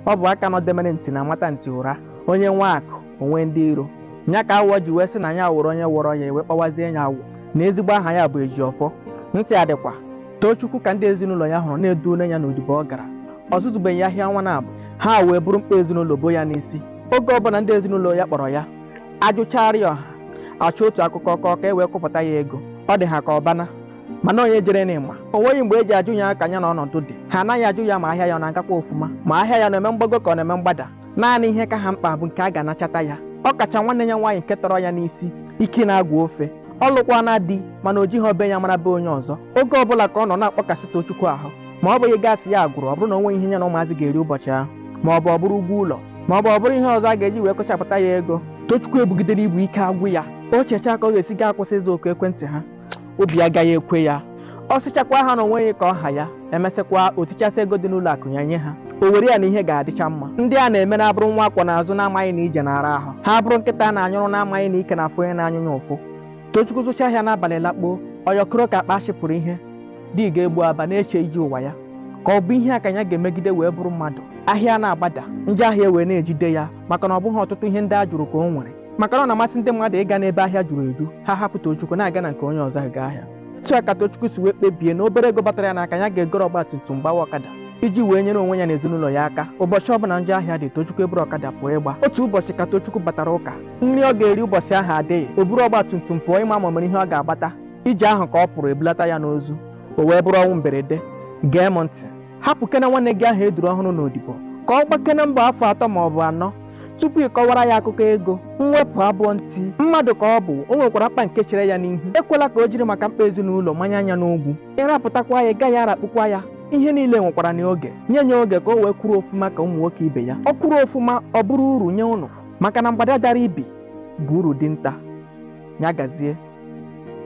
ọ bụ aka nọ demere ntị na amata ntị ụra, onye nwe akụ onwe ndị iro. Nya ka awọ ji wee sị na ya wụrụ onye wọrọ ya ewe kpawazie ya awọ na ezigbo aha ya bụ Ejiọfọ. Ntị adịkwa Tochukwu ka ndị ezinụlọ ya hụrụ na-edune ya n'odibo ọ gara. Ọzụzụbeghị ya ahịa nwa na-abụ ha wee bụrụ mkpa ezinụlọ bo ya n'isi. Oge ọbụla ndị ezinụlọ ya kpọrọ ya ajụchara ọha achọ otu akụkọ kọọ ka e wee kụpụta ya ego. Ọ dị ha ka ọbana mana onye jere n'ịma o nweghị mgbe eji ajụ ya ka ya na ọnọdụ dị. Ha anaghị ajụ ya ma ahịa ya ọ na-agakwa ofuma, ma ahịa ya na-eme mgbago ka ọ na-eme mgbada. Naanị ihe ka ha mkpa bụ nke a ga-anachata ya. Ọ kacha nwanne ya nwaanyị nke tọrọ ya n'isi ike na-agwa ofe. Ọ lụkwana di mana o jighị obe ya mara be onye ọzọ. Oge ọbụla ka ọ nọ na-akpọkasị Tochukwu ahụ ma ọ bụghị gaasị ya agwụrụ, ọ bụrụ na o nweghị ihe ya na ụmụazị ga-eri ụbọchị ahụ, ma ọ bụ ọ bụrụ ụgwọ ụlọ, ma ọ bụ ọ bụrụ ihe ọzọ a ga-eji wee kọchapụta ya ego. Tochukwu ebugidere ibu ike agwụ ya. O checha ka ọ ga-esi ga akwụsị ịza oku ekwentị ha, obi agaghị ekwe ya. Ọ sịchakwa ha na onweghị ka ọha ya, emesịkwa otichasị ego dị n'ụlọ akụ ya nye ha. O were ya na ihe ga-adịcha mma. Ndị a na-eme na-abụrụ nwa akwọ n'azụ na-amaghị na ije na-ara ahụ, ha bụrụ nkịta na-anyụrụ na-amaghị na ike na-afụ onye na-anyụ ya ụfụ. Tochukwu zụcha ahịa n'abalị lakpuo, ọyọkọrọ ka akpa chịpụrụ ihe dị ga-egbu aba na-eche iji ụwa ya ka ọ bụ ihe aka ya ga-emegide wee bụrụ mmadụ. Ahịa na-agbada, ndị ahịa wee na-ejide ya maka na ọ bụghị ọtụtụ ihe ndị a jụrụ ka o nwere, maka na ọ na-amasị ndị mmadụ ịga n'ebe ahịa juru eju. Ha hapụ Tochukwu na-aga na nke onye ọzọ ga ahịa. Otu a ka Tochukwu si wee kpebie na obere ego batara ya n'aka ya ga-egoro ọgbatumtum gbawa ọkada iji wee nyere onwe ya na ezinụlọ ya aka. Ụbọchị ọbụla njọ ahịa dị, Tochukwu eburu ọkada pụọ ịgba. Otu ụbọchị ka Tochukwu batara ụka, nri ọ ga-eri ụbọchị ahụ adịghị. O buru ọgbatumtum pụọ ịma ma o mere ihe ọ ga-agbata. Ije ahụ ka ọ pụrụ ebulata ya n'ozu, o wee bụrụ ọnwụ mberede. Gee m ntị, hapụ kene nwanne gị ahụ eduru ọhụrụ n'odibo ka ọ gbakene mbọ afọ 3 ma ọ bụ 4 tupu ị kọwara ya akụkọ ego. Mwepụ abụọ ntị mmadụ ka ọ bụ, o nwekwara mkpa nke chere ya n'ihu. Ekwela ka o jiri maka mkpa ezinụlọ manye anya n'ugwu. Ịrapụtakwa ya, ị gaghị arakpụkwa ya. Ihe niile nwekwara n'oge. Nye ya oge ka o wee kwuru ofuma ka ụmụ nwoke ibe ya. Ọ kwuru ofuma, ọ bụrụ uru nye ụnụ, maka na mgbada dara ibi bụ uru dị nta. Ya gazie.